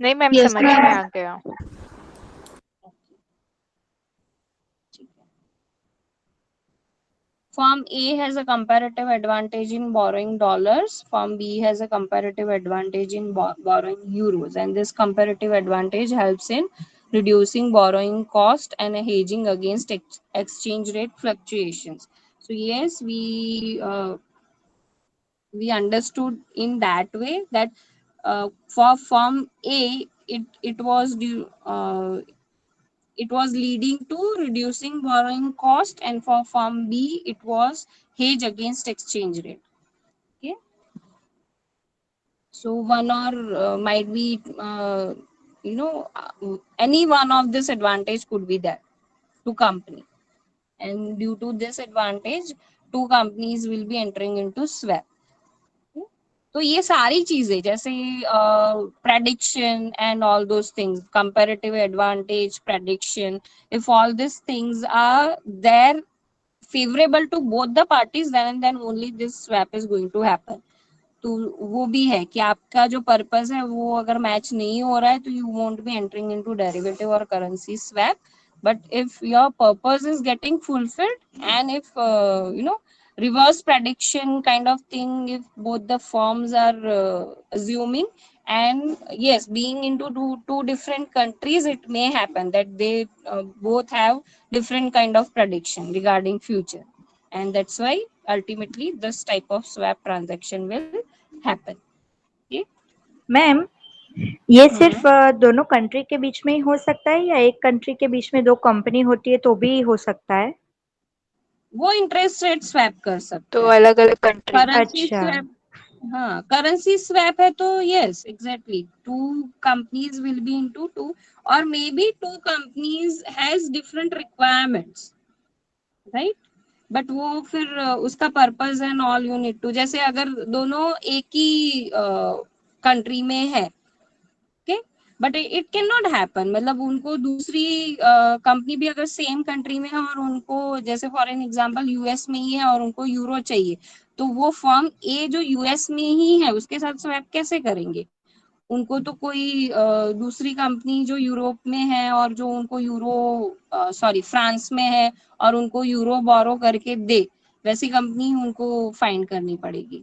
नहीं मैम, Yes, समझ ma'am. में आ गया. Firm A has a comparative advantage in borrowing dollars. Firm B has a comparative advantage in borrowing euros. And this comparative advantage helps in reducing borrowing cost and hedging against exchange rate fluctuations. So yes, we understood in that way that for firm A, it was leading to reducing borrowing cost, and for firm B it was hedge against exchange rate. Okay, so one or might be any one of this advantage could be there to company, and due to this advantage two companies will be entering into swap. तो ये सारी चीजें जैसे prediction and all those things, comparative advantage, prediction, if all these things are there favorable to both the parties, then and then only this swap is going to happen. तो वो भी है कि आपका जो पर्पस है वो अगर मैच नहीं हो रहा है तो you won't be entering into derivative और currency swap. But if your purpose is getting fulfilled, and if reverse prediction kind of thing, if both the firms are assuming, and yes, being into two different countries, it may happen that they both have different kind of prediction regarding future, and that's why ultimately this type of swap transaction will happen. Okay. Ma'am, ये सिर्फ हम्म. दोनों country के बीच में ही हो सकता है या एक कंट्री के बीच में दो कंपनी होती है तो भी हो सकता है? वो इंटरेस्ट रेट स्वैप कर सकते तो हैं. अलग अलग कंट्री. करेंसी अच्छा, स्वैप, हाँ, करेंसी स्वैप है तो yes exactly two companies will be into two, और may be two companies has different requirements, right. But वो फिर उसका purpose and all you need to, जैसे अगर दोनों एक ही कंट्री में है, okay, but it can not happen, मतलब उनको दूसरी कंपनी भी अगर सेम कंट्री में है और उनको जैसे फॉर एन एग्जांपल यूएस में ही है और उनको यूरो चाहिए, तो वो फर्म ए जो यूएस में ही है उसके साथ स्वैप कैसे करेंगे? उनको तो कोई दूसरी कंपनी जो यूरोप में है और जो उनको यूरो सॉरी फ्रांस में है और उनको यूरो बोरो करके दे, वैसी कंपनी उनको फाइंड करनी पड़ेगी,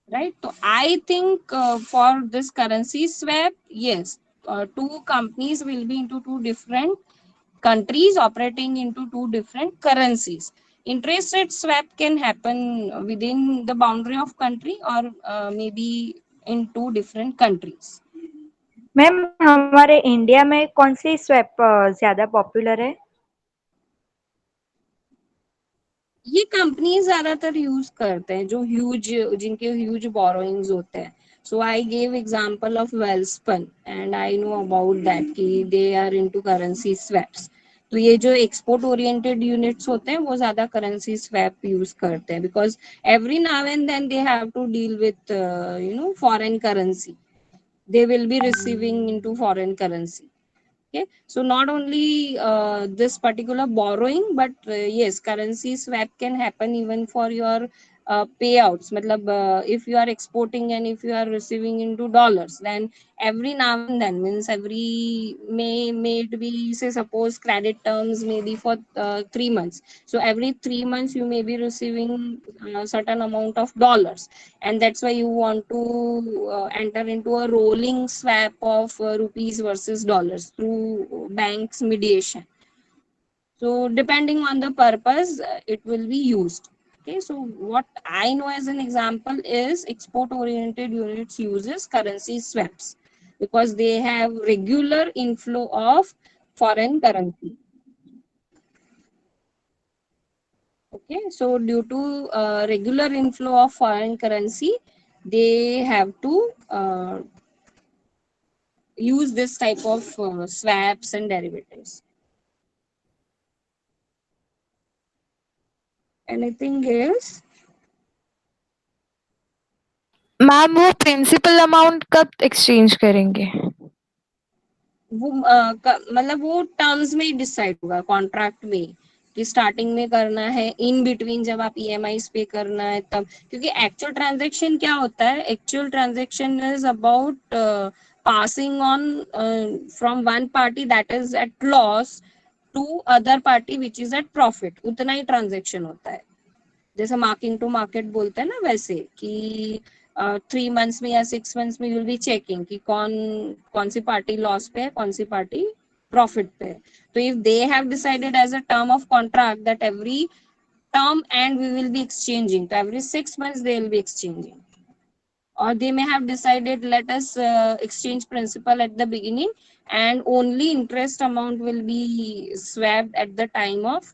right? So I think for this currency swap, yes, two companies will be into two different countries operating into two different currencies. Interest rate swap can happen within the boundary of country or maybe in two different countries. Ma'am हमारे India में कौन सी swap ज्यादा popular है? ये company ज्यादातर use करते हैं जो ह्यूज, जिनके ह्यूज बोरोइंग्स होते हैं. So I give example of Welspun and I know about that कि they are into currency swaps. तो ये जो एक्सपोर्ट ओरिएंटेड यूनिट्स होते हैं वो ज्यादा करेंसी स्वैप यूज करते हैं because every now and then they have to deal with foreign currency. They will be receiving into foreign currency. Okay, so not only this particular borrowing, but yes, currency swap can happen even for your payouts. Matlab, if you are exporting and if you are receiving into dollars, then every now and then, means every may it be, say suppose credit terms may be for 3 months, so every 3 months you may be receiving a certain amount of dollars, and that's why you want to enter into a rolling swap of rupees versus dollars through banks mediation. So depending on the purpose, it will be used. Okay, so what I know as an example is export oriented units uses currency swaps because they have regular inflow of foreign currency. Okay, so due to regular inflow of foreign currency, they have to use this type of swaps and derivatives. Anything else? Ma'am वो principal amount कब exchange करेंगे? वो मतलब वो terms में decide होगा contract में कि स्टार्टिंग में करना है, इन बिटवीन जब आप ईएमआई पे करना है तब, क्योंकि एक्चुअल ट्रांजैक्शन क्या होता है, actual transaction is about passing on from one party that is at loss to other party which is at profit, उतना ही ट्रांजैक्शन होता है. जैसे मार्किंग टू मार्केट बोलते हैं ना, वैसे कि 3 मंथ्स में या 6 मंथ्स में यूल बी चेकिंग कि कौन सी पार्टी लॉस पे है, कौन सी पार्टी प्रॉफिट पे है. तो if they have decided as a term of contract that every term and we will be exchanging, so every 6 months they will be exchanging, or they may have decided let us exchange principal at the beginning and only interest amount will be swapped at the time of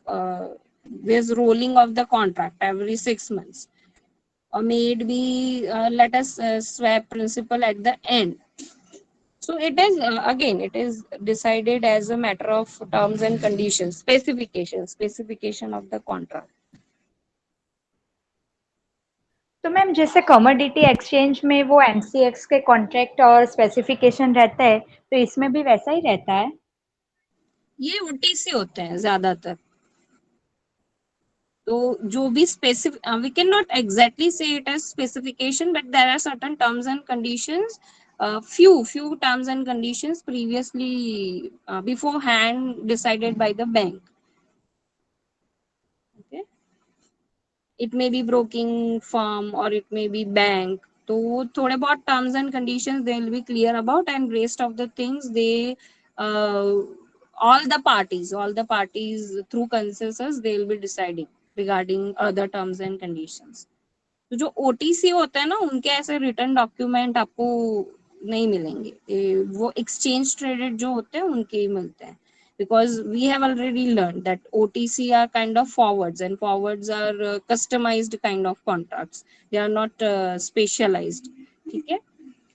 this rolling of the contract every 6 months, or may it be let us swap principal at the end. So it is again it is decided as a matter of terms and conditions, specification of the contract. तो ma'am जैसे commodity exchange में वो MCX के contract और specification रहता है, तो इसमें भी वैसा ही रहता है? ये ओटीसी होते हैं ज्यादातर. तो जो भी specific, we cannot exactly say it as specification, but there are certain terms and conditions, few terms and conditions previously beforehand decided by the bank. Okay, it may be broking firm or it may be bank. तो वो थोड़े बहुत terms and conditions they will be clear about, and rest of the things they all the parties through consensus they will be deciding regarding other terms and conditions. तो जो OTC होता है ना, उनके ऐसे रिटर्न डॉक्यूमेंट आपको नहीं मिलेंगे, वो एक्सचेंज ट्रेडेड जो होते हैं उनके ही मिलते हैं, because we have already learned that OTC are kind of forwards, and forwards are customized kind of contracts. They are not specialized. ठीक है,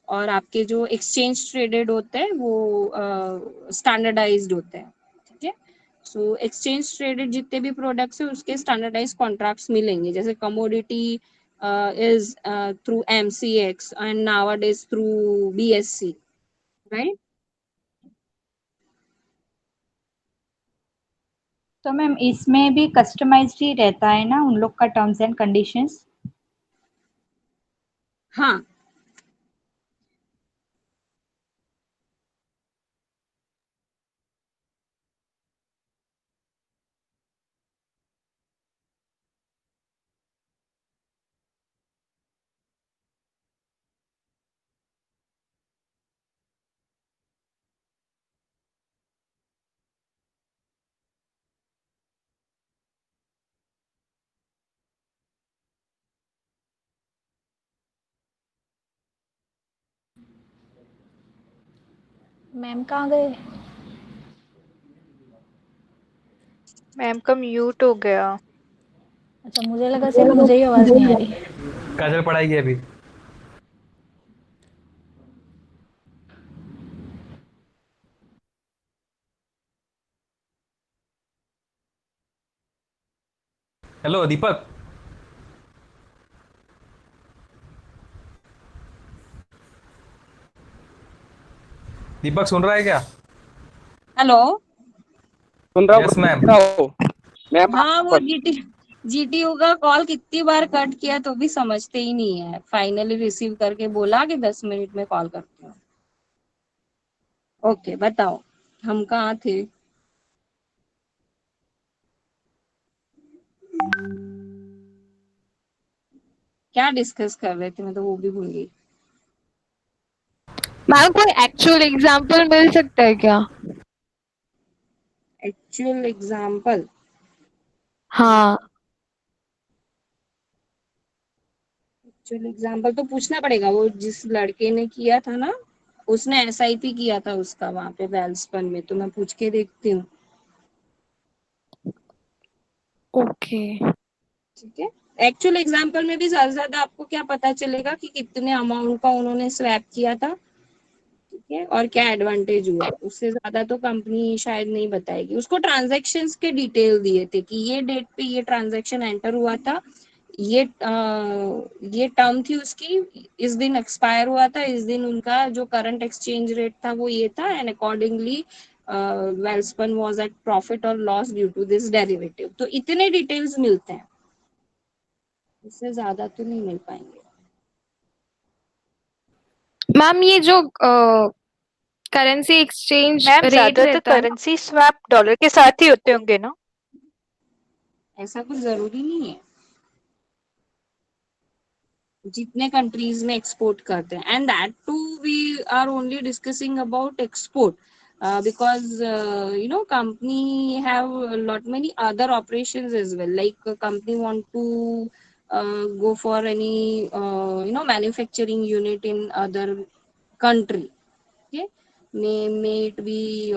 और आपके जो एक्सचेंज ट्रेडेड होते हैं वो स्टैंडर्डाइज्ड होते हैं. ठीक है, सो एक्सचेंज ट्रेडेड जितने भी प्रोडक्ट्स है उसके स्टैंडर्डाइज कॉन्ट्रैक्ट्स मिलेंगे. जैसे commodity is through MCX and nowadays through BSC, right? तो मैम इसमें भी कस्टमाइज्ड ही रहता है ना उन लोग का टर्म्स एंड कंडीशंस? हाँ, मैम कहाँ गए? मैम का म्यूट हो गया. अच्छा, मुझे लगा सिर्फ मुझे ही आवाज नहीं आ रही. काजल पढ़ाई अभी. हेलो दीपक. दीपक सुन रहा है क्या? हेलो. सुन रहा हूँ यस मैम. मैम हाँ, वो जीटीयू का कॉल कितनी बार कट किया तो भी समझते ही नहीं है. फाइनली रिसीव करके बोला कि 10 मिनट में कॉल करती हूँ. ओके, बताओ हम कहाँ थे? क्या डिस्कस कर रहे थे, मैं तो वो भी भूल गई. मैम कोई एक्चुअल एग्जांपल मिल सकता है क्या? Actual example? हाँ. एक्चुअल एग्जाम्पल तो पूछना पड़ेगा. वो जिस लड़के ने किया था ना, उसने SIP किया था उसका वहां पे वेल्सपन में, तो मैं पूछ के देखती हूँ. ओके. ठीक है, एक्चुअल एग्जाम्पल में भी ज्यादा से ज्यादा आपको क्या पता चलेगा कि कितने अमाउंट का उन्होंने स्वैप किया था. ठीक है, और क्या एडवांटेज हुआ. उससे ज्यादा तो कंपनी शायद नहीं बताएगी. उसको ट्रांजैक्शंस के डिटेल दिए थे कि ये डेट पे ये ट्रांजैक्शन एंटर हुआ था, ये टर्म थी उसकी, इस दिन एक्सपायर हुआ था, इस दिन उनका जो करंट एक्सचेंज रेट था वो ये था, and accordingly Welspun was at profit और loss due to this derivative. तो इतने डिटेल्स मिलते हैं, इससे ज्यादा तो नहीं मिल पाएंगे. मैम ये जो करेंसी एक्सचेंज मैम रेट ज्यादातर रहता है ना, करेंसी स्वैप डॉलर के साथ ही होते होंगे ना? ऐसा कुछ जरूरी नहीं है. जितने कंट्रीज में एक्सपोर्ट करते हैं, and that too we are only discussing about export, because company have a lot many other operations as well. Like a company want to go for any manufacturing unit in other country. Okay, may it be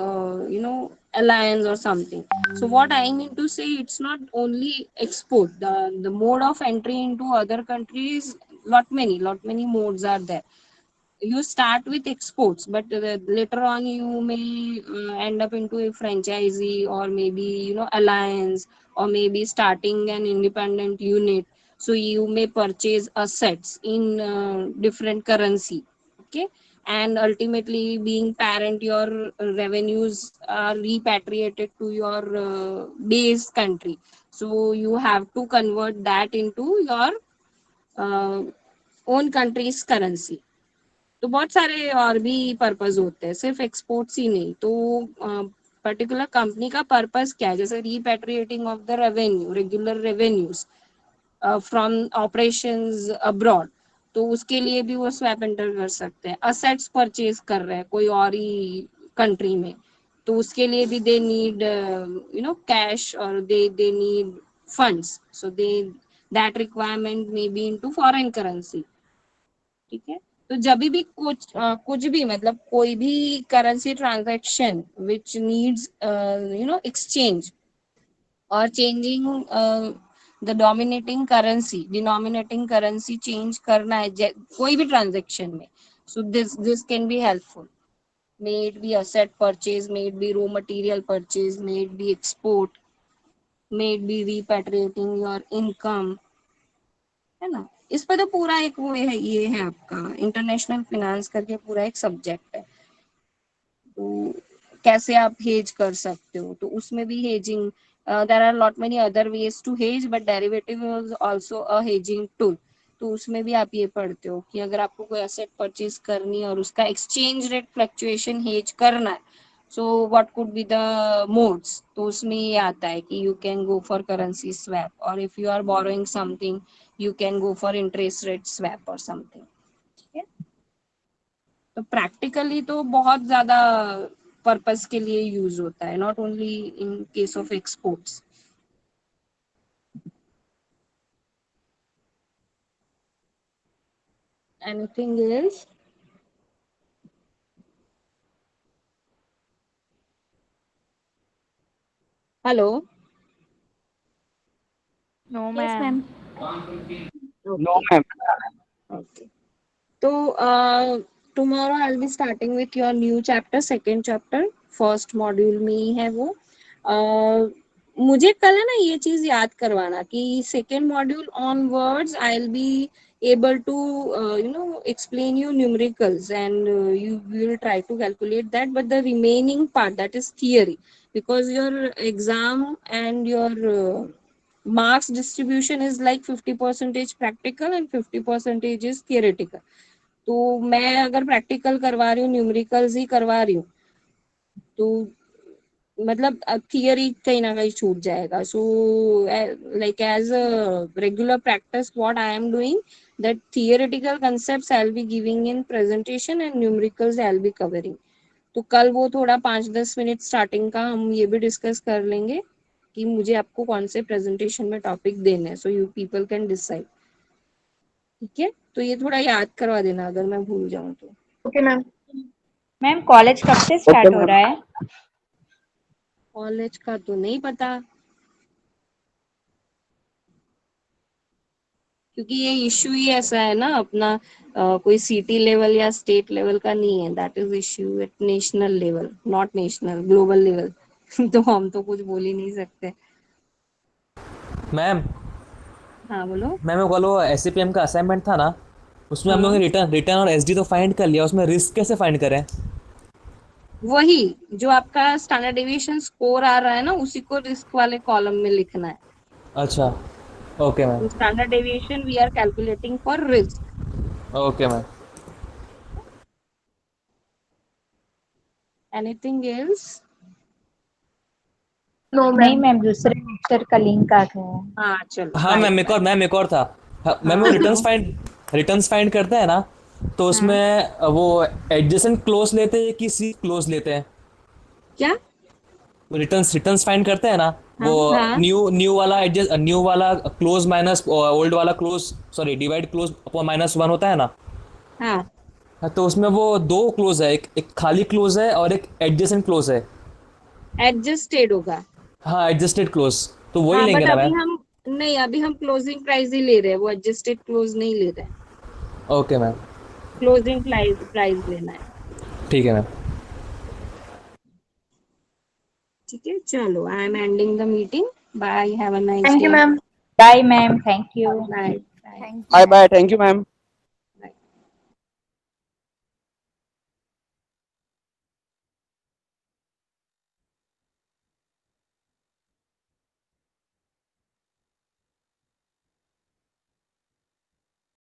alliance or something. So what I mean to say, it's not only export. The mode of entry into other countries, lot many modes are there. You start with exports, but later on you may end up into a franchisee, or maybe alliance, or maybe starting an independent unit. So you may purchase assets in different currency. Okay, and ultimately being parent, your revenues are repatriated to your base country. So you have to convert that into your own country's currency. तो बहुत सारे और भी purpose होते हैं, सिर्फ exports ही नहीं. तो पर्टिकुलर कंपनी का पर्पस क्या है, जैसे repatriating of the revenue, regular revenues from operations abroad, तो उसके लिए भी वो स्वैप एंटर कर सकते हैं. असेट्स परचेज कर रहे हैं कोई और ही कंट्री में, तो उसके लिए भी दे नीड कैश और they need funds, so they that requirement may be into foreign currency. ठीक है. तो जब भी कुछ भी मतलब कोई भी currency transaction which needs exchange और changing the dominating currency, denominating currency change करना है कोई भी ट्रांजैक्शन में, so this can be helpful. May it be asset purchase, may it be raw material purchase, may it be export, may it be repatriating your income, है ना. इस पर तो पूरा एक वो है, ये है आपका इंटरनेशनल फिनेंस करके पूरा एक सब्जेक्ट है. तो कैसे आप हेज कर सकते हो, तो उसमें भी hedging, there are lot many other ways to hedge, but derivative is also a hedging tool. तो उसमें भी आप ये पढ़ते हो कि अगर आपको कोई एसेट परचेज करनी है और उसका एक्सचेंज रेट फ्लक्चुएशन हेज करना है, so what could be the modes. तो उसमें ये आता है कि you can go for currency swap, और if you are borrowing something you can go for interest rate swap और समथिंग. ठीक है. तो प्रैक्टिकली तो बहुत ज्यादा पर्पस के लिए यूज होता है, not only in case of exports. Anything else? Hello. No Yes, मैम. ma'am. No, ma'am. Okay. So tomorrow I'll be starting with your new chapter, second chapter, first module में ही है वो. मुझे कल है ना ये चीज याद करवाना कि second module onwards I'll be able to explain you numericals, and you will try to calculate that, but the remaining part, that is theory, because your exam and your marks distribution is like 50% practical and 50% is theoretical. तो मैं अगर practical करवा रही हूँ, numericals ही करवा रही हूँ, तो मतलब थियरी कहीं ना कहीं छूट जाएगा. So like as a regular practice what I am doing, that theoretical concepts I will be giving in presentation and numericals I will be covering. तो कल वो थोड़ा 5-10 मिनट स्टार्टिंग का हम ये भी डिस्कस कर लेंगे कि मुझे आपको कौन से प्रेजेंटेशन में टॉपिक देने हैं, so you people can decide. ठीक है. तो ये थोड़ा याद करवा देना अगर मैं भूल जाऊं तो. Okay ma'am. मैम कॉलेज कब से स्टार्ट हो रहा है? कॉलेज का तो नहीं पता, क्योंकि ये इश्यू ही ऐसा है ना अपना, कोई सिटी लेवल या स्टेट लेवल का नहीं है. That is issue at national level, not national, global level. तो हम तो कुछ बोल ही नहीं सकते. मैम हाँ बोलो. मैम वो कल वो SCPM का असाइनमेंट था ना, उसमें हम हाँ. लोगों ने रिटर्न रिटर्न और SD तो फाइंड कर लिया, उसमें रिस्क कैसे फाइंड करें? वही जो आपका स्टैंडर्ड डेविएशन स्कोर आ रहा है ना, उसी को रिस्क वाले कॉलम में लिखना है. अच्छा, okay ma'am. Standard deviation we are calculating for risk. Okay ma'am. Anything else? No नहीं मैम. मैम, दूसरे लेक्चर का लिंक आ गया है। हाँ चलो. हाँ मैम, एक और था. हाँ, मैम वो रिटर्न्स फाइंड करते हैं ना, तो उसमें वो एडजेसेंट क्लोज लेते हैं कि सी क्लोज लेते हैं? क्या? रिटर्न्स फाइंड करते हैं ना, वो हाँ. न्यू वाला क्लोज माइनस ओल्ड वाला close, sorry divide close upon -1 होता है ना. हाँ. हाँ, तो उसमें वो 2 क्लोज है, एक खाली क्लोज है और एक एडजेसेंट क्लोज है. एडजस्टेड होगा. हाँ, एडजस्टेड क्लोज, तो वही हाँ लेंगे बट ना अभी मैम? हम नहीं, अभी हम क्लोजिंग प्राइस ही ले रहे हैं, वो एडजस्टेड क्लोज नहीं ले रहे हैं. ओके मैम, क्लोजिंग प्राइस लेना है. ठीक है मैम. ठीक है. चलो, I am ending the meeting. Bye. Have a nice thank day. You ma'am. Bye ma'am, thank you. Bye. Bye bye. Thank you, ma'am.